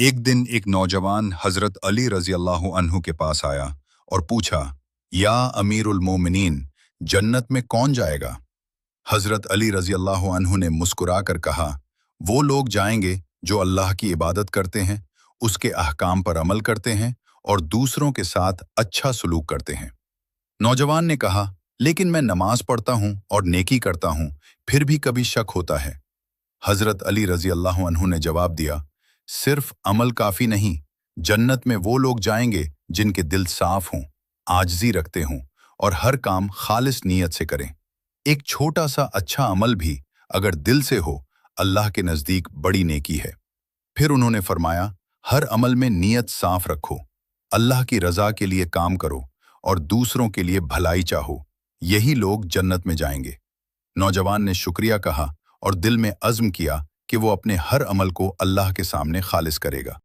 एक दिन एक नौजवान हजरत अली रजी अल्लाह अन्हु के पास आया और पूछा, या अमीरुल मोमिनीन, जन्नत में कौन जाएगा? हजरत अली रजी अल्लाह अन्हु ने मुस्कुराकर कहा, वो लोग जाएंगे जो अल्लाह की इबादत करते हैं, उसके अहकाम पर अमल करते हैं और दूसरों के साथ अच्छा सलूक करते हैं। नौजवान ने कहा, लेकिन मैं नमाज पढ़ता हूँ और नेकी करता हूँ, फिर भी कभी शक होता है। हजरत अली रजी अल्लाह अन्हु ने जवाब दिया, सिर्फ अमल काफी नहीं, जन्नत में वो लोग जाएंगे जिनके दिल साफ हों, आजिज़ी रखते हों और हर काम खालिस नीयत से करें। एक छोटा सा अच्छा अमल भी अगर दिल से हो, अल्लाह के नज़दीक बड़ी नेकी है। फिर उन्होंने फरमाया, हर अमल में नीयत साफ रखो, अल्लाह की रज़ा के लिए काम करो और दूसरों के लिए भलाई चाहो, यही लोग जन्नत में जाएंगे। नौजवान ने शुक्रिया कहा और दिल में अज़्म किया कि वो अपने हर अमल को अल्लाह के सामने खालिस करेगा।